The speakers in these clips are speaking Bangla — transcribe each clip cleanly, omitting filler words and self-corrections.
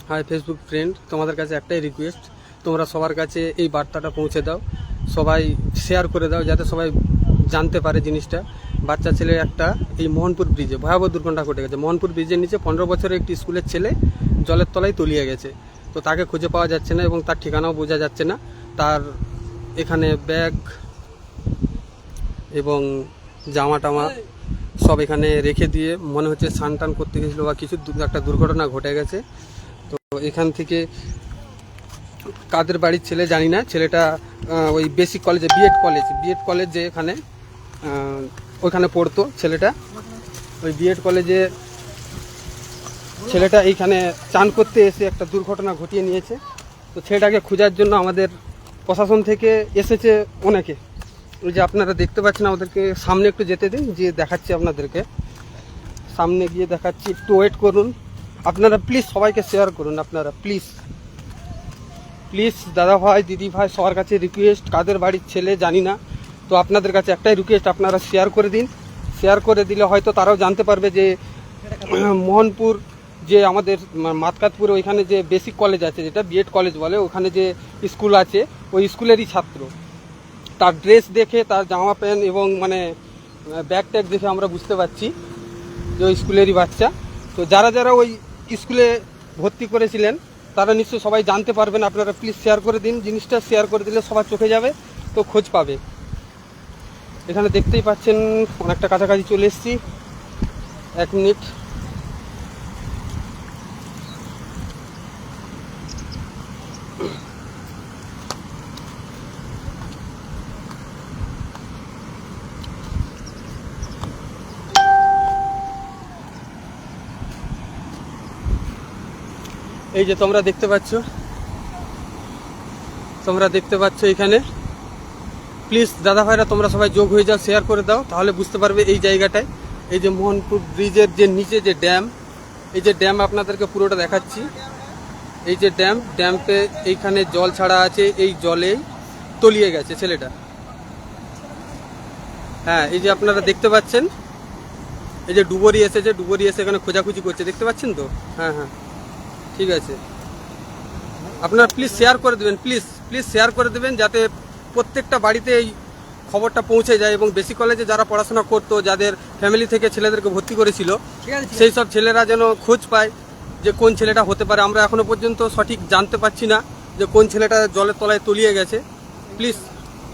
হাই ফেসবুক ফ্রেন্ড, তোমাদের কাছে একটাই রিকোয়েস্ট, তোমরা সবার কাছে এই বার্তাটা পৌঁছে দাও, সবাই শেয়ার করে দাও যাতে সবাই জানতে পারে জিনিসটা। বাচ্চা ছেলে একটা এই মোহনপুর ব্রিজে ভয়াবহ দুর্ঘটনা ঘটে গেছে। মোহনপুর ব্রিজের নিচে 15 বছরের একটি স্কুলের ছেলে জলের তলায় তলিয়ে গেছে। তো তাকে খুঁজে পাওয়া যাচ্ছে না এবং তার ঠিকানাও বোঝা যাচ্ছে না। তার এখানে ব্যাগ এবং জামা টামা সব এখানে রেখে দিয়ে মনে হচ্ছে স্নান টান করতে গেছিলো বা কিছু একটা দুর্ঘটনা ঘটে গেছে। তো এখান থেকে কাদের বাড়ির ছেলে জানি না, ছেলেটা ওই বেসিক কলেজে বিএড কলেজে এখানে ওইখানে পড়তো ছেলেটা। ওই বিএড কলেজে ছেলেটা এইখানে চান করতে এসে একটা দুর্ঘটনা ঘটিয়ে নিয়েছে। তো ছেলেটাকে খোঁজার জন্য আমাদের প্রশাসন থেকে এসেছে অনেকে। ওই যে আপনারা দেখতে পাচ্ছেন, আমাদেরকে সামনে একটু যেতে দিন, যে দেখাচ্ছি আপনাদেরকে, সামনে গিয়ে দেখাচ্ছি, একটু ওয়েট করুন আপনারা প্লিজ, সবাইকে শেয়ার করুন আপনারা প্লিজ দাদা ভাই দিদি ভাই সবার কাছে রিকোয়েস্ট, কাদের বাড়ির ছেলে জানি না। তো আপনাদের কাছে একটাই রিকোয়েস্ট, আপনারা শেয়ার করে দিন। শেয়ার করে দিলে হয়তো তারাও জানতে পারবে যে মোহনপুর যে আমাদের মাতকাতপুরে ওইখানে যে বেসিক কলেজ আছে, যেটা বিএড কলেজ বলে, ওখানে যে স্কুল আছে ওই স্কুলেরই ছাত্র। তার ড্রেস দেখে, তার জামা প্যান্ট এবং মানে ব্যাগ ট্যাগ দেখে আমরা বুঝতে পারছি যে ওই স্কুলেরই বাচ্চা। তো যারা যারা ওই স্কুলে ভর্তি করেছিলেন তারা নিশ্চয়ই সবাই জানতে পারবেন। আপনারা প্লিজ শেয়ার করে দিন জিনিসটা, শেয়ার করে দিলে সবার চোখে যাবে, তো খোঁজ পাবে। এখানে দেখতেই পাচ্ছেন অনেকটা কাছাকাছি চলে এসেছি। 1 মিনিট। এই যে তোমরা দেখতে পাচ্ছ এখানে, প্লিজ দাদা ভাইরা তোমরা সবাই যোগ হয়ে যাও, শেয়ার করে দাও, তাহলে বুঝতে পারবে এই জায়গাটায়। এই যে মোহনপুর ব্রিজের যে নিচে যে ড্যাম, এই যে ড্যাম আপনাদেরকে পুরোটা দেখাচ্ছি। এই যে ড্যাম্পে এইখানে জল ছাড়া আছে, এই জলেই তলিয়ে গেছে ছেলেটা। হ্যাঁ, এই যে আপনারা দেখতে পাচ্ছেন, এই যে ডুবুরি এসে এখানে খোঁজাখুঁজি করছে, দেখতে পাচ্ছেন তো? হ্যাঁ, ঠিক আছে। আপনারা প্লিজ শেয়ার করে দেবেন, প্লিজ শেয়ার করে দেবেন, যাতে প্রত্যেকটা বাড়িতে এই খবরটা পৌঁছে যায়। এবং বেসিক কলেজে যারা পড়াশোনা করতো, যাদের ফ্যামিলি থেকে ছেলেদেরকে ভর্তি করেছিল, সেই সব ছেলেরা যেন খোঁজ পায় যে কোন ছেলেটা হতে পারে। আমরা এখনো পর্যন্ত সঠিক জানতে পারছি না যে কোন ছেলেটা জলের তলায় তলিয়ে গেছে। প্লিজ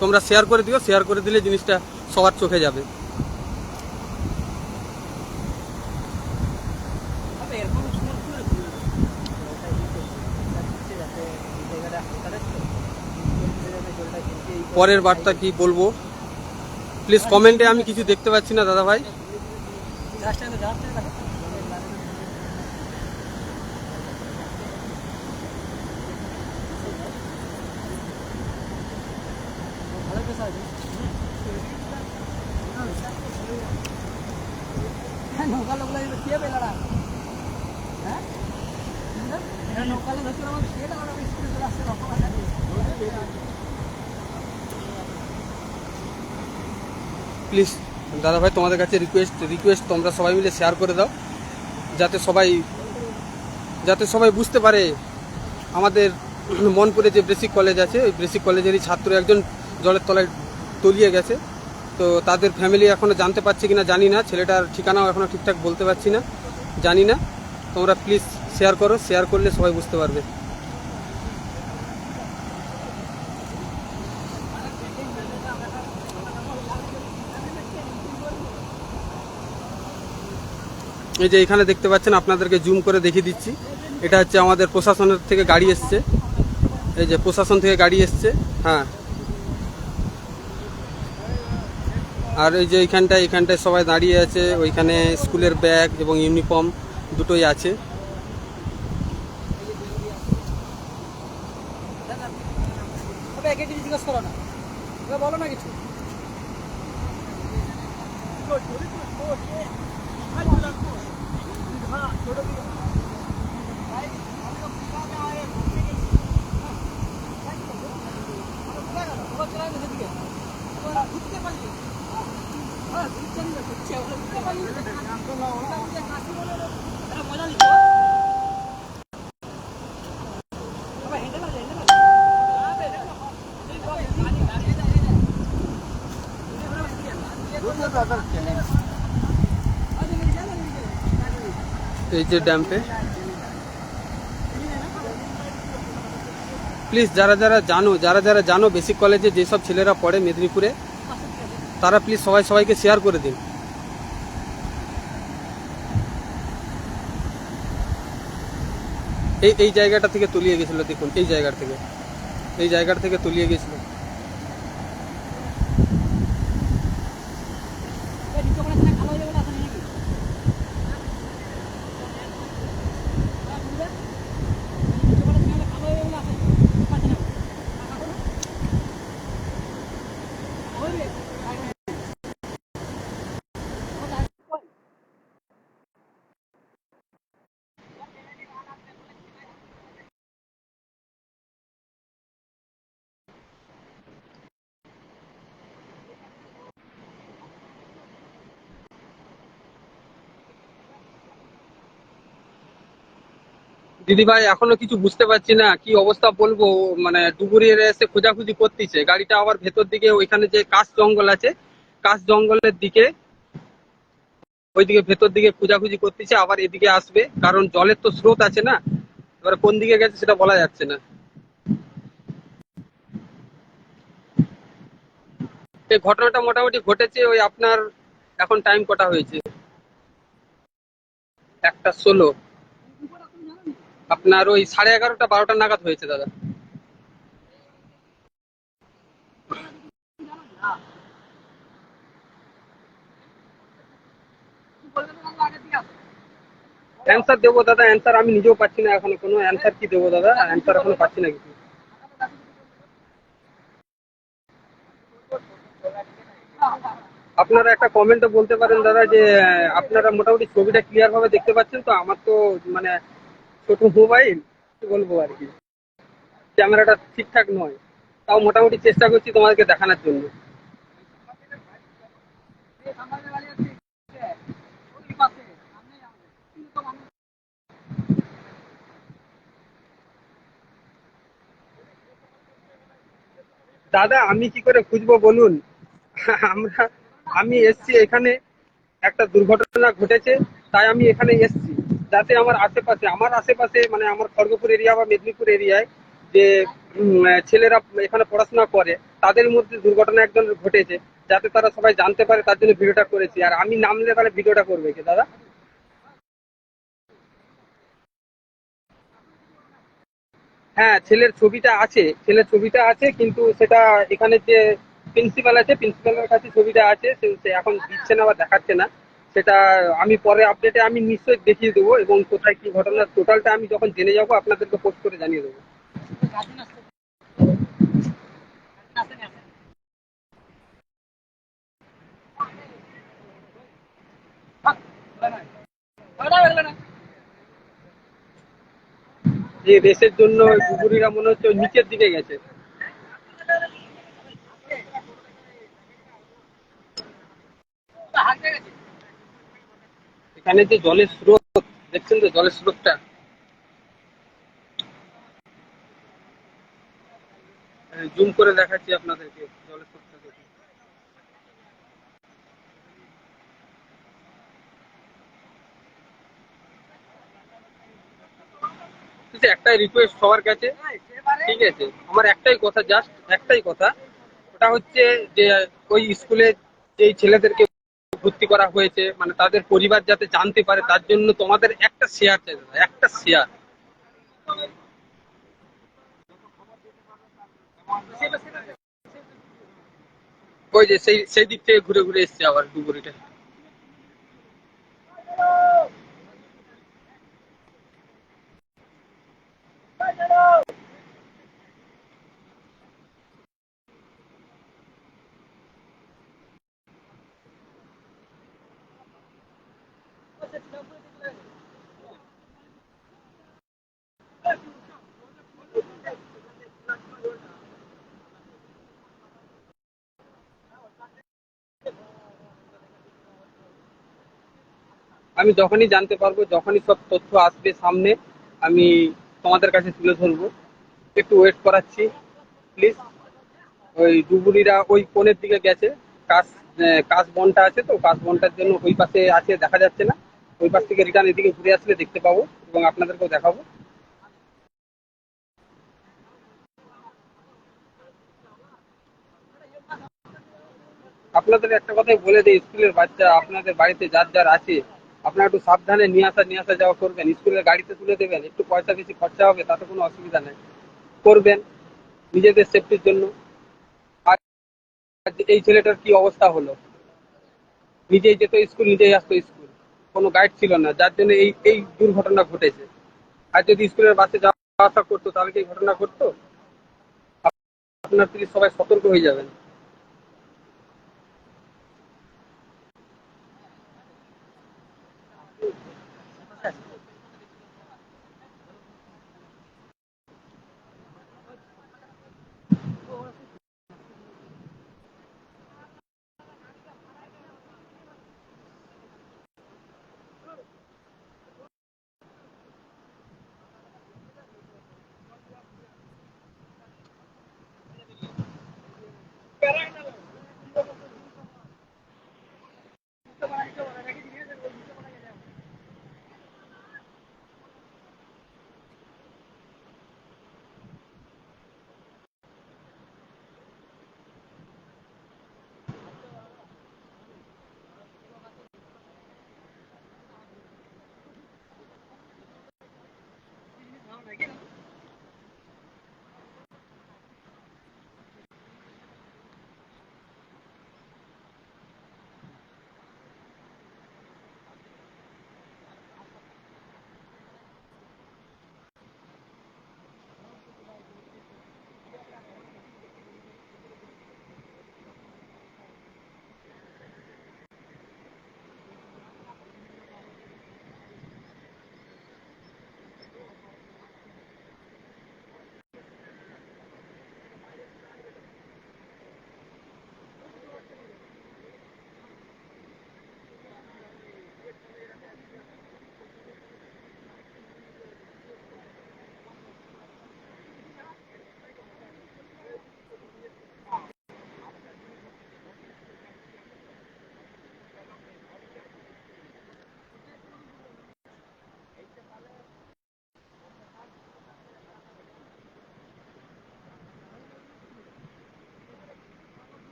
তোমরা শেয়ার করে দিও, শেয়ার করে দিলে জিনিসটা সবার চোখে যাবে। পরের বার্তা কি বলবো প্লিজ কমেন্টে, আমি কিছু দেখতে পাচ্ছি না দাদা ভাই। প্লিজ দাদা ভাই তোমাদের কাছে রিকোয়েস্ট তোমরা সবাই মিলে শেয়ার করে দাও, যাতে সবাই বুঝতে পারে আমাদের মোহনপুরে যে বেসিক কলেজ আছে, ওই বেসিক কলেজেরই ছাত্র একজন জলের তলায় তলিয়ে গেছে। তো তাদের ফ্যামিলি এখনও জানতে পারছে কিনা জানি না, ছেলেটার ঠিকানাও এখনও ঠিকঠাক বলতে পারছি না, জানি না। তোমরা প্লিজ শেয়ার করো, শেয়ার করলে সবাই বুঝতে পারবে। এই যে এখানে দেখতে পাচ্ছেন, আপনাদেরকে জুম করে দেখিয়ে দিচ্ছি, এটা হচ্ছে আমাদের প্রশাসনের থেকে গাড়ি এসছে। এই যে প্রশাসন থেকে গাড়ি এসছে, হ্যাঁ। আর এই যে এইখানটায় সবাই দাঁড়িয়ে আছে, ওইখানে স্কুলের ব্যাগ এবং ইউনিফর্ম দুটোই আছে। বলো না কিছু। ঘুরতে পারলি এই যে ড্যাম্পে প্লিজ যারা যারা জানো বেসিক কলেজে যেসব ছেলেরা পড়ে মেদিনীপুরে, তারা প্লিজ সবাইকে শেয়ার করে দিন। এই জায়গাটা থেকে তলিয়ে গেছিল, দেখুন এই জায়গার থেকে তলিয়ে গেছিল। দিদি ভাই এখনো কিছু বুঝতে পারছি না, কি অবস্থা বলবো। মানে ডুবুরি এসে খোঁজাখুঁজি করতেছে, গাড়িটা আবার ভেতর দিকে ওইখানে যে কাশ জঙ্গল আছে, কাশ জঙ্গলের দিকে ওইদিকে ভেতর দিকে খোঁজাখুঁজি করতেছে, আবার এদিকে আসবে, কারণ জলের তো স্রোত আছে না। এবার কোন দিকে গেছে সেটা বলা যাচ্ছে না। এই ঘটনাটা মোটামুটি ঘটেছে ওই আপনার, এখন টাইম কটা হয়েছে, 1:16, আপনার ওই 11:30 12টা নাগাদ হয়েছে দাদা। অ্যান্সার দেবো দাদা, অ্যান্সার আমি নিজেও পাচ্ছি না এখনো, কোনো অ্যান্সার কি দেবো দাদা, অ্যান্সার এখনো পাচ্ছি না কিছু। আপনারা একটা কমেন্টে বলতে পারেন দাদা যে আপনারা মোটামুটি ছবিটা ক্লিয়ার ভাবে দেখতে পাচ্ছেন তো। আমার তো মানে ছোট মোবাইল, কি বলবো আর কি, ক্যামেরাটা ঠিকঠাক নয়, তাও মোটামুটি চেষ্টা করছি তোমাদেরকে দেখানোর জন্য। দাদা আমি কি করে খুঁজবো বলুন। আমরা আমি এসছি এখানে, একটা দুর্ঘটনা ঘটেছে, তাই আমি এখানে এসছি, যাতে আমার আশেপাশে মানে আমার খড়গপুর এরিয়া বা মেদিনীপুর এরিয়ায় যে ছেলেরা এখানে পড়াশোনা করে, তাদের মধ্যে দুর্ঘটনা একজন ঘটেছে, যাতে তারা সবাই জানতে পারে, তার জন্য ভিডিওটা করেছি। আর আমি নামলে তাহলে ভিডিওটা করবে কি দাদা? হ্যাঁ, ছেলের ছবিটা আছে, কিন্তু সেটা এখানে যে প্রিন্সিপাল আছে, প্রিন্সিপালের কাছে ছবিটা আছে, সে এখন দিচ্ছে না বা দেখাচ্ছে না। সেটা আমি পরে আপডেটে আমি নিশ্চয়ই দেখিয়ে দেবো, এবং কোথায় কি ঘটনা টোটালটা আমি যখন জেনে যাবো আপনাদেরকে পোস্ট করে জানিয়ে দেবো। যে রেসের জন্য ডুবুরিরা মনে হচ্ছে ওই নিচের দিকে গেছে। এখানে যে জলের স্রোত দেখছেন তো, জলের স্রোতটা জুম করে দেখাচ্ছি আপনাদেরকে, জলের স্রোতটা দেখুন। ঠিক আছে, একটাই রিকোয়েস্ট সবার কাছে, ঠিক আছে, আমার একটাই কথা, জাস্ট একটাই কথা, ওটা হচ্ছে যে ওই স্কুলে যেই ছেলেদেরকে ভর্তি করা হয়েছে, মানে তাদের পরিবার যাতে জানতে পারে, তার জন্য তোমাদের একটা শেয়ার চাই দাদা, একটা শেয়ার। ওই যে সেই সেই দিক থেকে ঘুরে ঘুরে এসছে আবার ডুবুরিটা। আমি যখনই জানতে পারবো, যখনই সব তথ্য আসবে সামনে, আমি তোমাদের কাছে তুলে ধরবো। একটু ওয়েট করাচ্ছি প্লিজ। ওই ডুবুরিরা ওই কোণের দিকে গেছে, কাশ কাশ বনটা আছে, তো কাশ বনটার জন্য ওই পাশে আছে, দেখা যাচ্ছে না। ওই পাশ থেকে রিটার্ন এদিকে ঘুরে আসলে দেখতে পাবো এবং আপনাদেরকেও দেখাবো। আপনাদের একটা কথাই বলে দিই, স্কুলের বাচ্চা আপনাদের বাড়িতে যার যার আছে, আপনারা একটু সাবধানে নিয়ে আসা যাওয়া করবেন। স্কুলের গাড়িতে তুলে দেবেন, একটু পয়সা বেশি খরচা হবে, তাতে কোনো অসুবিধা নেই, করবেন নিজেদের সেফটির জন্য। আর এই ছেলেটার কি অবস্থা হলো, নিজেই যেত স্কুল, নিজেই আসতো স্কুল, কোনো গাইড ছিল না, যার জন্য এই এই দুর্ঘটনা ঘটেছে। আর যদি স্কুলের বাসে যাওয়া আসা করতো তাহলে কি এই ঘটনা ঘটতো? আপনার প্লিজ সবাই সতর্ক হয়ে যাবেন।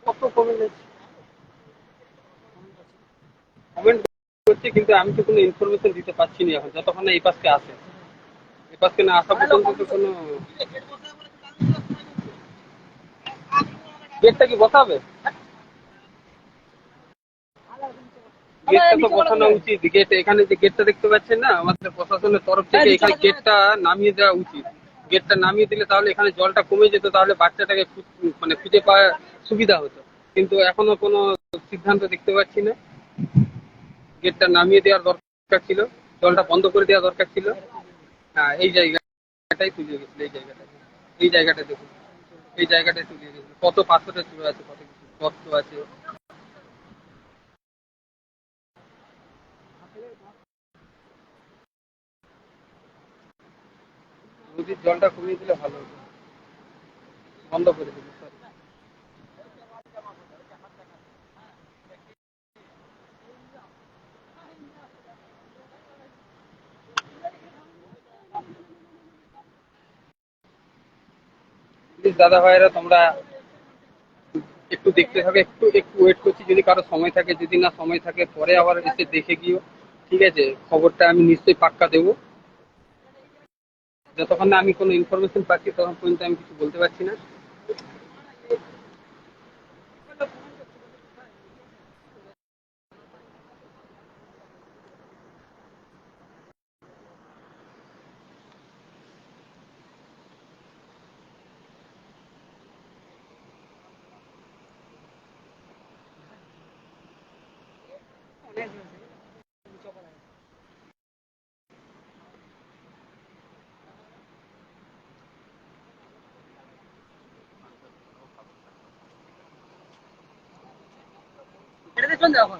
কত কমে গেছে, কমেন্ট করছে, কিন্তু আমি তো কোনো ইনফরমেশন দিতে পারছি না এখন, যতক্ষণ না এই পাশকে আসে। এই পাশকে না আসা পর্যন্ত তো কোনো। গেটটা কি বসাবে? গেটটা তো বসানো উচিত। গেট, এখানে যে গেটটা দেখতে পাচ্ছেন না, আমাদের প্রশাসনের তরফ থেকে এখানে গেটটা নামিয়ে দেওয়া উচিত। গেটটা নামিয়ে দিলে তাহলে এখানে জলটা কমে যেত, তাহলে বাচ্চাটাকে মানে খুঁজে পাওয়া সুবিধা হতো। কিন্তু এখনো কোনো সিদ্ধান্ত দেখতে পাচ্ছি না। গেটটা নামিয়ে দেওয়ার দরকার ছিল, জলটা বন্ধ করে দেওয়া দরকার ছিল। হ্যাঁ, এই জায়গাটাই তুলে গেছিল, এই জায়গাটা, এই জায়গাটা দেখুন, এই জায়গাটায় তুলে গেছিল। কত পাথরের চূড়া আছে, কত কিছু গর্ত আছে। নদীর জলটা কমিয়ে দিলে ভালো হতো, বন্ধ করে দিল। প্লিজ দাদা ভাইরা তোমরা একটু দেখতে থাকো, একটু একটু ওয়েট করছি, যদি কারো সময় থাকে, যদি না সময় থাকে পরে আবার এসে দেখে গিয়েও, ঠিক আছে? খবরটা আমি নিশ্চয়ই পাক্কা দেবো। যতক্ষণ না আমি কোনো ইনফরমেশন পাচ্ছি ততক্ষণ পর্যন্ত আমি কিছু বলতে পারছি না। এটা দেখুন দেখো